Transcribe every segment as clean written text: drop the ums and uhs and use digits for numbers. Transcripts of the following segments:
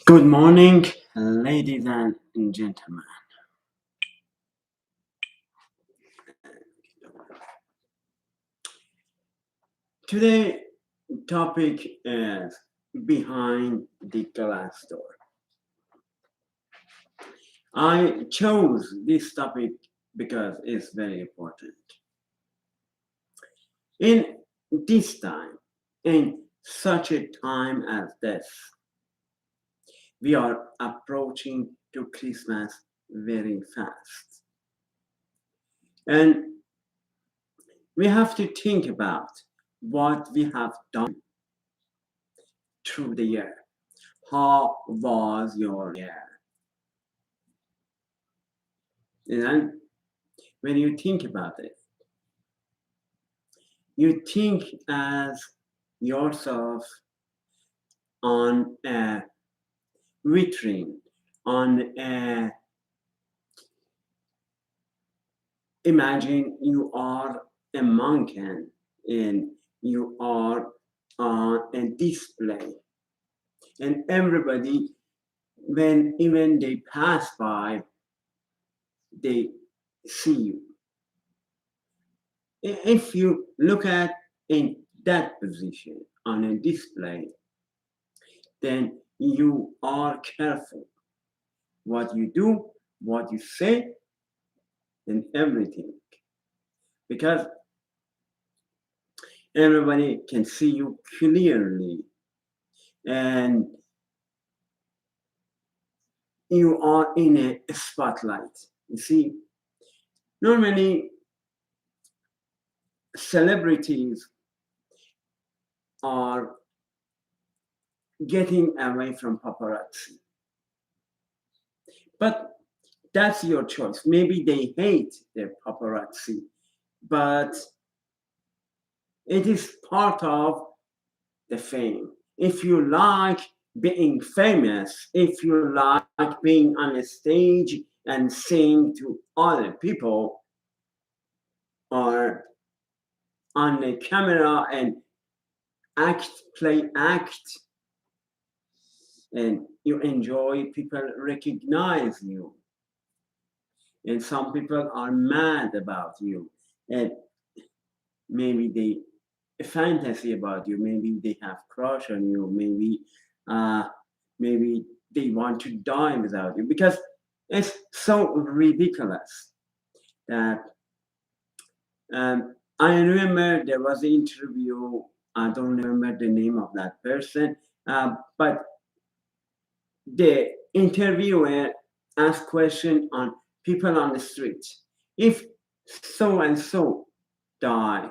Good morning, ladies and gentlemen. Today topic is behind the glass door. I chose this topic because it's very important. In this time, in such a time as this, we are approaching to Christmas very fast. And we have to think about what we have done through the year. How was your year? And when you think about it, you think as yourself on a vitrine, on a, imagine you are a mannequin and you are on a display. And everybody, when even they pass by, they see you. If you look at in that position on a display, then you are careful what you do, what you say, and everything. Because everybody can see you clearly and you are in a spotlight. You see, normally celebrities are getting away from paparazzi. But that's your choice. Maybe they hate their paparazzi, but it is part of the fame. If you like being famous, if you like being on a stage and sing to other people, or on the camera and play act, and you enjoy, people recognize you. And some people are mad about you. And maybe they fantasy about you, maybe they have crush on you, maybe they want to die without you, because it's so ridiculous that I remember there was an interview. I don't remember the name of that person, but the interviewer asked question on people on the street. If so and so die,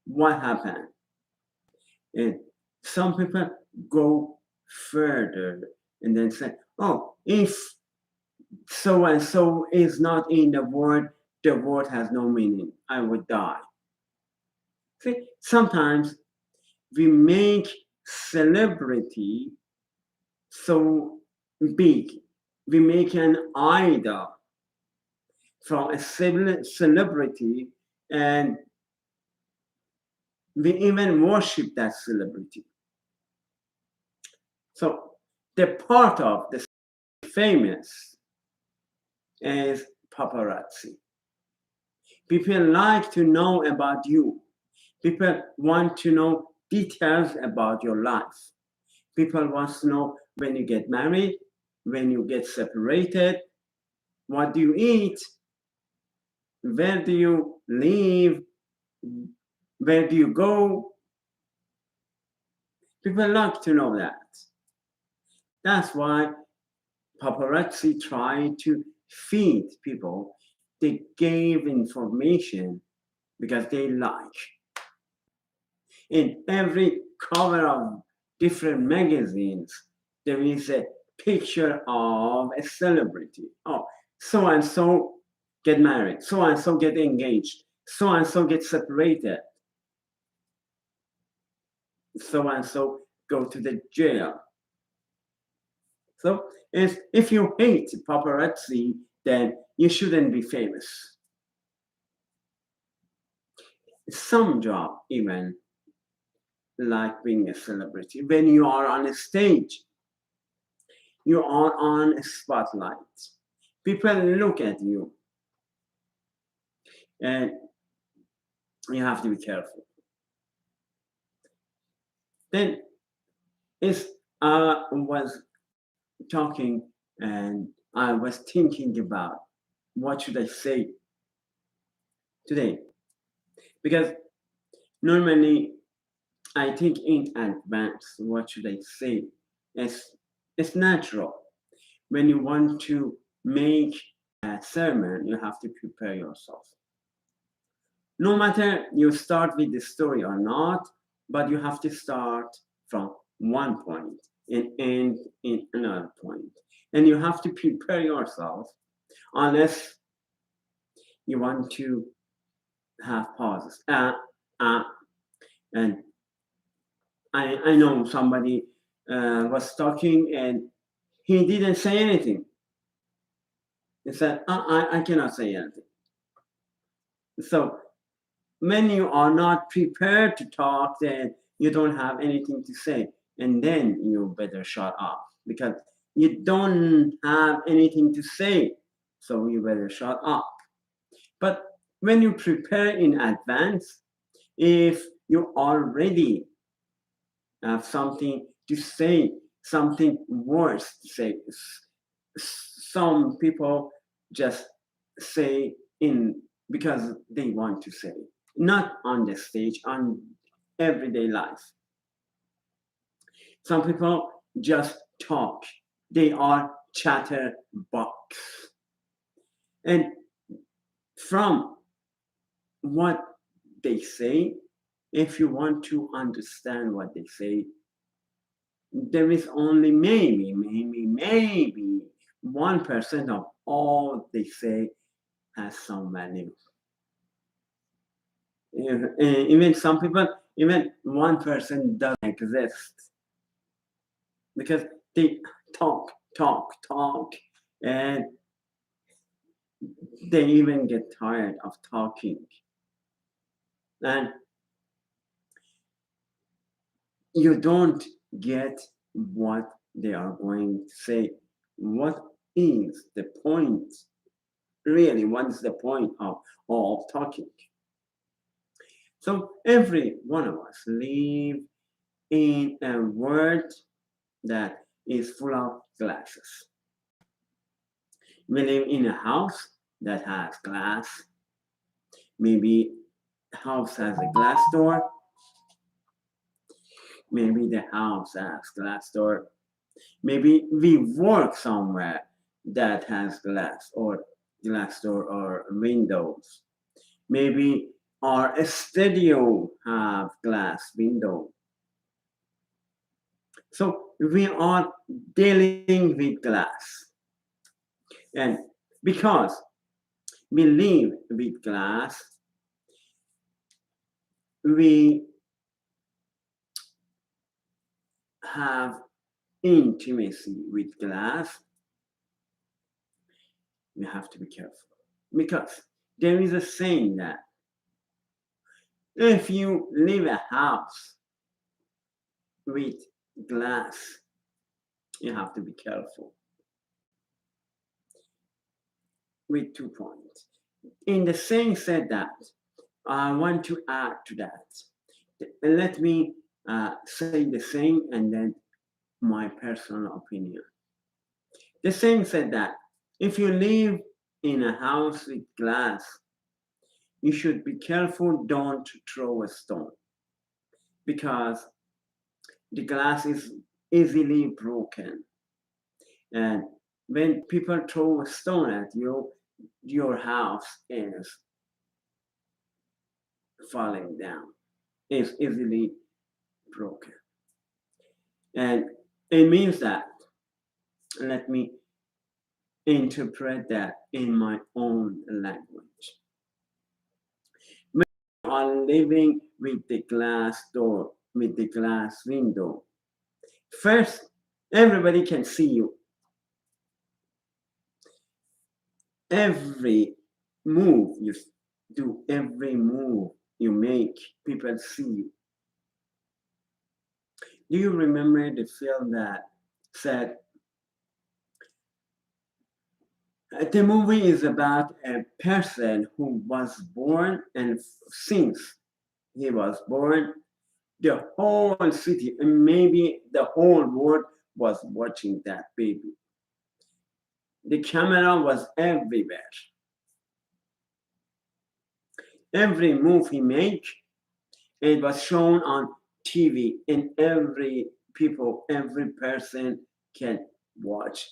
what happened? And some people go further and then say, oh, if so and so is not in the world has no meaning. I would die. See, sometimes we make celebrity so big. We make an idol from a celebrity, and we even worship that celebrity. So the part of the famous is paparazzi. People like to know about you. People want to know details about your life. People want to know when you get married, when you get separated, what do you eat, where do you live, where do you go. People like to know that. That's why paparazzi try to feed people. They gave information because they like. In every cover of different magazines, there is a picture of a celebrity. Oh, so and so get married, so and so get engaged, so and so get separated, so and so go to the jail. So if you hate paparazzi, then you shouldn't be famous. Some job even like being a celebrity. When you are on a stage, you are on a spotlight. People look at you, and you have to be careful. Then I was talking and I was thinking about what should I say today, because normally I think in advance what should I say. It's natural. When you want to make a sermon, you have to prepare yourself. No matter you start with the story or not, but you have to start from one point and end in another point. And you have to prepare yourself unless you want to have pauses. And I know somebody was talking and he didn't say anything. He said, I cannot say anything. So when you are not prepared to talk, then you don't have anything to say. And then you better shut up because you don't have anything to say. So you better shut up. But when you prepare in advance, if you already have something to say, something worse to say, some people just say in because they want to say, not on the stage, on everyday life. Some people just talk. They are chatterbox. And from what they say, if you want to understand what they say, there is only maybe 1% of all they say has some value. Even some people, even 1% doesn't exist because they talk, and they even get tired of talking. And you don't get what they are going to say. What is the point? Really, what is the point of all talking? So every one of us live in a world that is full of glasses. We live in a house that has glass. Maybe the house has a glass door. Maybe the house has glass door. Maybe we work somewhere that has glass door or windows. Maybe our studio have glass window. So we are dealing with glass. And because we live with glass, we have intimacy with glass. We have to be careful because there is a saying that if you leave a house with glass, you have to be careful with 2 points. In the saying said that, I want to add to that. Let me say the saying and then my personal opinion. The saying said that if you live in a house with glass, you should be careful, don't throw a stone because the glass is easily broken. And when people throw a stone at you, your house is falling down, is easily broken. And it means that, let me interpret that in my own language. When you are living with the glass door, with the glass window, first, everybody can see you. Every move you do, every move you make, people see you. Do you remember the film that said, The movie is about a person who was born, and since he was born, the whole city and maybe the whole world was watching that baby. The camera was everywhere. Every move he made, it was shown on TV, and every person can watch,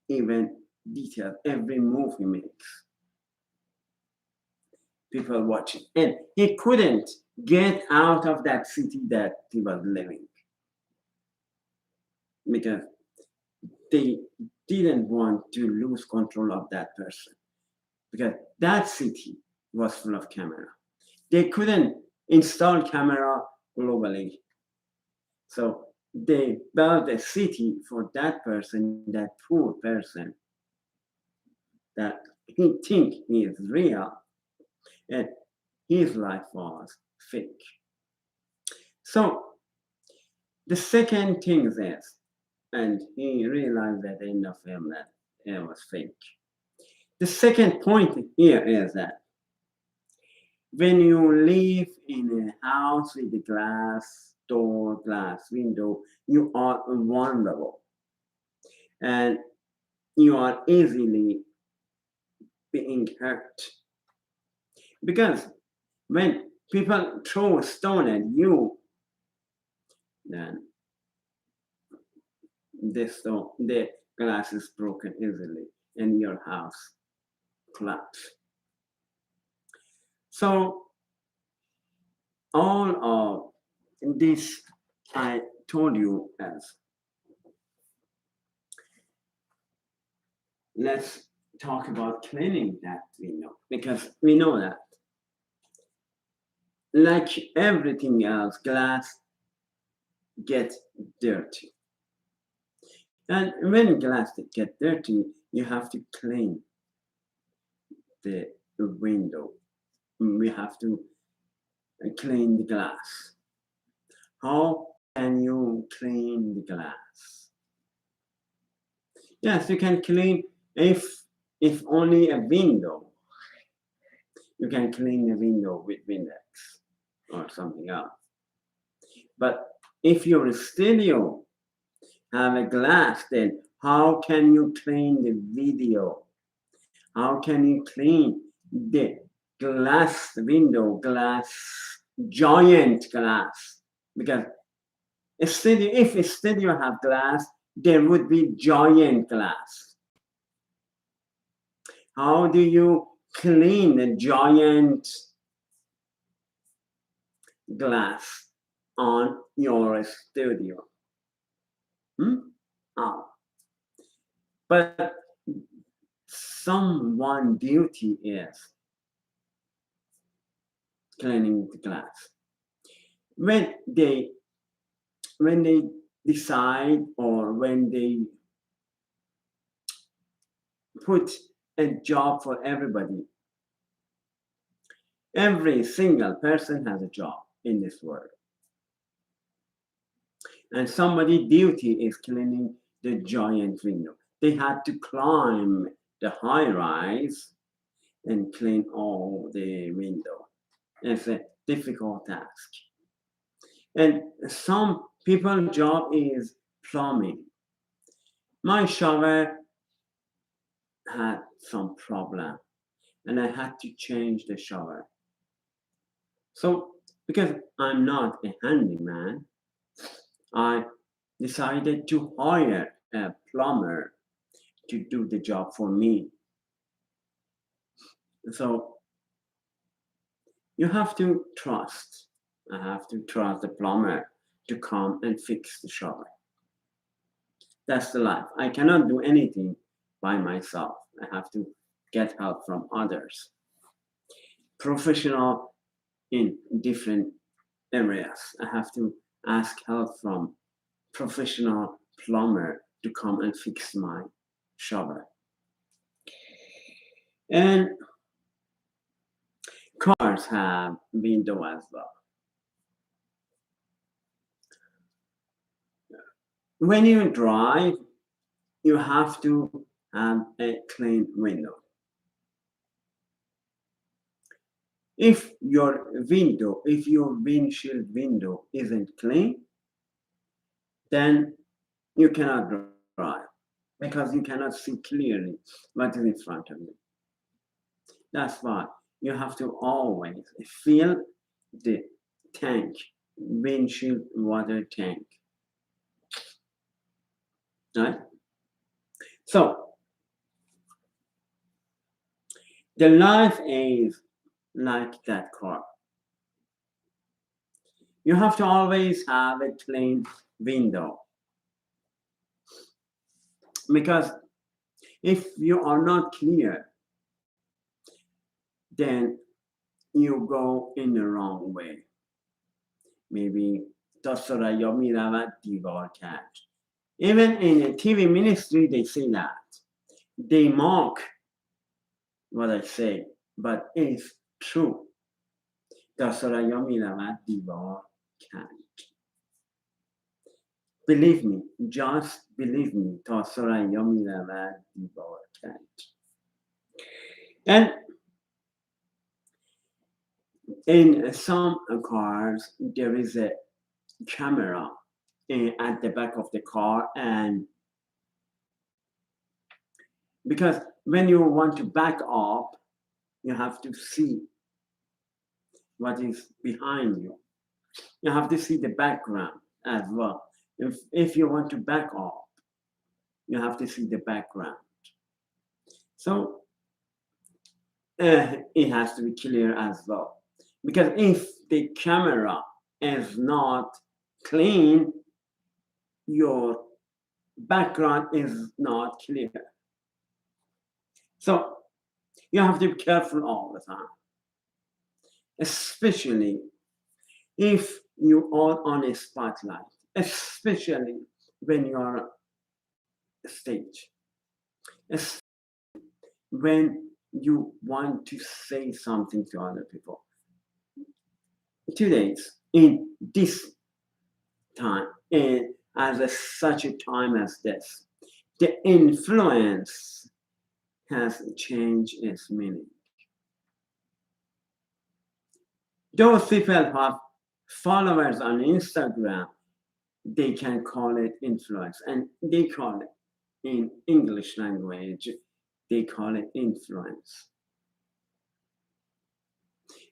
even detail every move he makes. People watching, and he couldn't get out of that city that he was living because they didn't want to lose control of that person, because that city was full of camera. They couldn't install camera globally, so they built a city for that person, that poor person that he think he is real, and his life was fake. So the second thing is, and he realized at the end of film that it was fake. The second point here is that when you live in a house with a glass door, glass window, you are vulnerable and you are easily being hurt. Because when people throw a stone at you, then the glass is broken easily and your house collapses. So all of this I told you as, let's talk about cleaning that window, because we know that like everything else, glass gets dirty. And when glass get dirty, you have to clean the window. We have to clean the glass. How can you clean the glass? Yes, you can clean if only a window. You can clean the window with Windex or something else. But if your studio have a glass, then how can you clean the video? How can you clean the glass window, giant glass? Because if a studio have glass, there would be giant glass. How do you clean a giant glass on your studio? Oh. But someone duty is cleaning the glass. When they decide, or when they put a job for everybody, every single person has a job in this world. And somebody duty is cleaning the giant window. They had to climb the high rise and clean all the window. It's a difficult task. And some people's job is plumbing. My shower had some problem and I had to change the shower. So because I'm not a handyman, I decided to hire a plumber to do the job for me. So you have to trust. I have to trust the plumber to come and fix the shower. That's the life. I cannot do anything by myself. I have to get help from others. Professional in different areas. I have to ask help from professional plumber to come and fix my shower. And cars have window as well. When you drive, you have to have a clean window. If your windshield window isn't clean, then you cannot drive because you cannot see clearly what is in front of you. That's why you have to always fill the tank, windshield water tank. Right? So the life is like that car. You have to always have a clean window. Because if you are not clear, then you go in the wrong way. Maybe تا ثریا میرود دیوار کج. Even in the TV ministry, they say that. They mock what I say, but it's true. تا ثریا میرود دیوار کج. Believe me, just believe me. تا ثریا میرود دیوار کج. And in some cars, there is a camera at the back of the car, and because when you want to back up, you have to see what is behind you. You have to see the background as well. If you want to back up, you have to see the background. So it has to be clear as well. Because if the camera is not clean, your background is not clear. So you have to be careful all the time, especially if you are on a spotlight, especially when you are on a stage, especially when you want to say something to other people. Today's in this time, and such a time as this, the influence has changed its meaning. Those people have followers on Instagram, they can call it influence, and they call it in English language, they call it influence.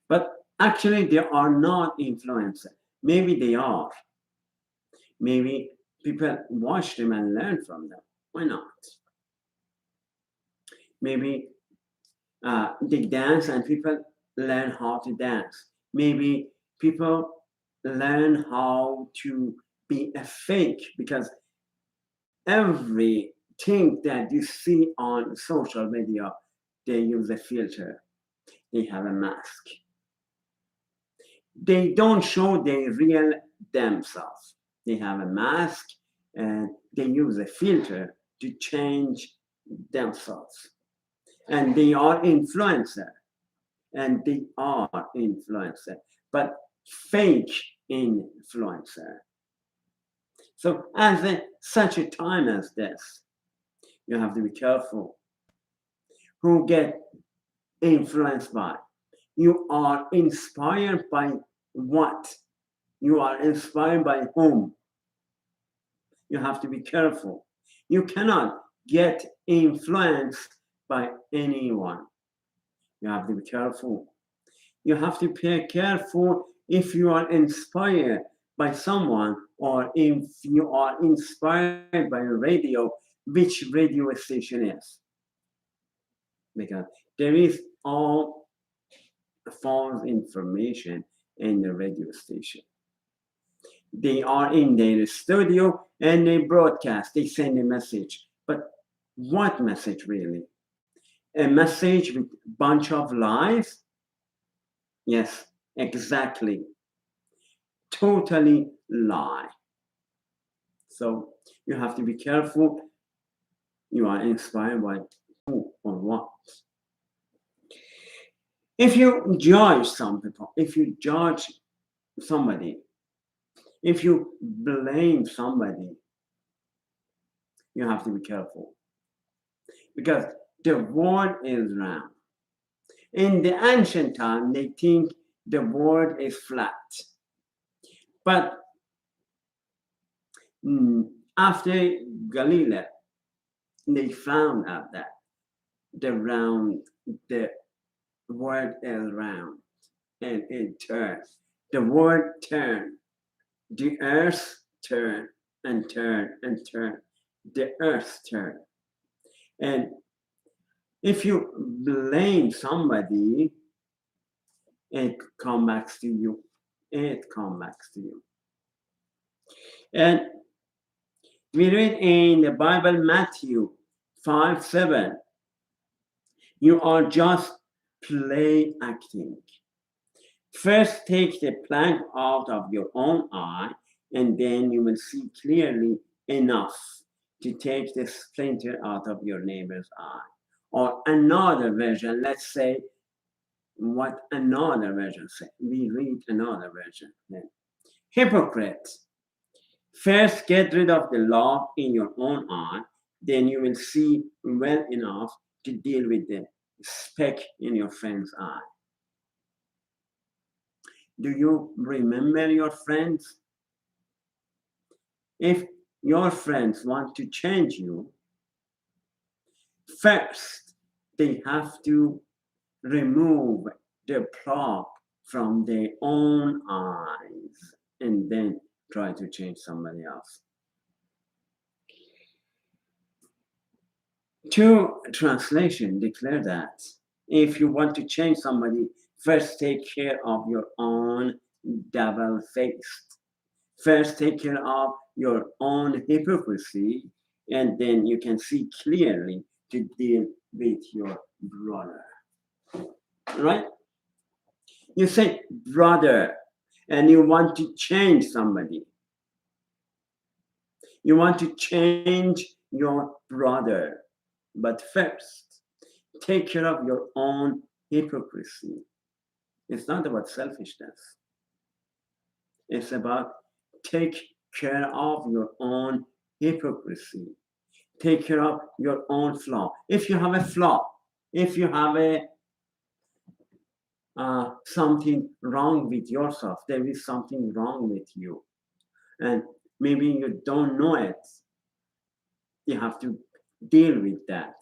But actually, they are not influencers. Maybe they are. Maybe people watch them and learn from them. Why not? Maybe they dance and people learn how to dance. Maybe people learn how to be a fake, because everything that you see on social media, they use a filter. They have a mask. They don't show their real themselves. They have a mask and they use a filter to change themselves. And they are influencer. And they are influencer, but fake influencer. So such a time as this, you have to be careful who get influenced by. You are inspired by what? You are inspired by whom? You have to be careful. You cannot get influenced by anyone. You have to be careful. You have to be careful if you are inspired by someone, or if you are inspired by a radio, which radio station is. Because there is all false information in the radio station. They are in their studio and they broadcast, they send a message. But what message really? A message with a bunch of lies? Yes, exactly. Totally lie. So you have to be careful. You are inspired by who or what. If you judge some people, if you judge somebody, if you blame somebody, you have to be careful. because the world is round. In the ancient time, they think the world is flat. But after Galileo, they found out that the world is round and it turns. The world turned. The earth turned and turned and turned. The earth turned. And if you blame somebody, it comes back to you. It comes back to you. And we read in the Bible, Matthew 5:7, you are just play acting. First, take the plank out of your own eye, and then you will see clearly enough to take the splinter out of your neighbor's eye. Or another version, let's say what another version says. We read another version. Then. Hypocrite, first get rid of the log in your own eye, then you will see well enough to deal with the speck in your friend's eye. Do you remember your friends? If your friends want to change you, first they have to remove the plug from their own eyes and then try to change somebody else. Two translations declare that if you want to change somebody, first take care of your own double-faced. First take care of your own hypocrisy, and then you can see clearly to deal with your brother. Right? You say brother, and you want to change somebody. You want to change your brother. But first, take care of your own hypocrisy. It's not about selfishness. It's about take care of your own hypocrisy. Take care of your own flaw. If you have a flaw, if you have something wrong with yourself, there is something wrong with you, and maybe you don't know it, you have to deal with that.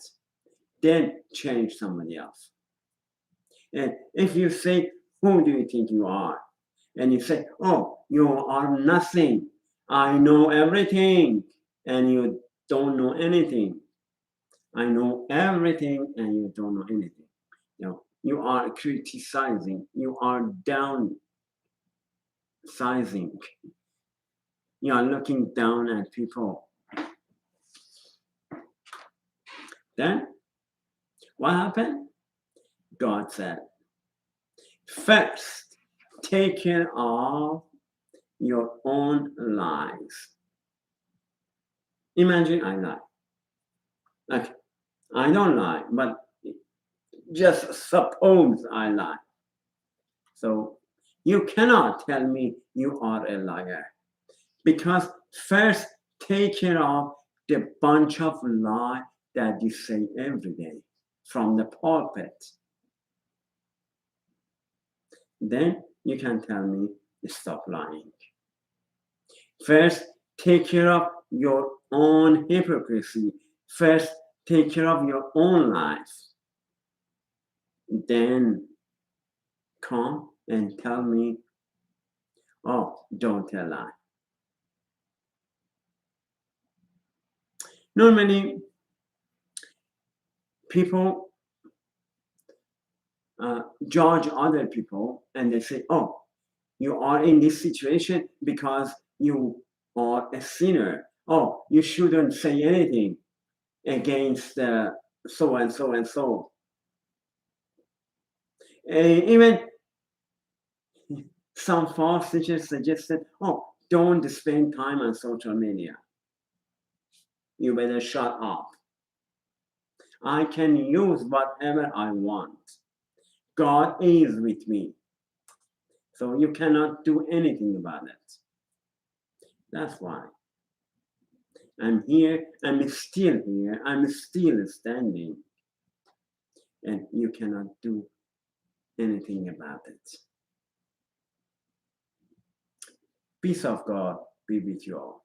Then change somebody else. And if you say, who do you think you are? And you say, oh, you are nothing. I know everything. And you don't know anything. I know everything and you don't know anything. You are criticizing. You are downsizing. You are looking down at people. Then what happened? God said, first, take care of your own lies. Imagine I lie. Like, I don't lie, but just suppose I lie. So you cannot tell me you are a liar. Because first, take care of the bunch of lies that you say every day from the pulpit. Then you can tell me stop lying. First, take care of your own hypocrisy. First, take care of your own life. Then come and tell me, oh, don't tell a lie. Normally, people judge other people and they say, oh, you are in this situation because you are a sinner. Oh, you shouldn't say anything against so and so and so. Even some false teachers suggested, oh, don't spend time on social media. You better shut up. I can use whatever I want. God is with me. So you cannot do anything about it. That's why. I'm here, I'm still here, I'm still standing. And you cannot do anything about it. Peace of God be with you all.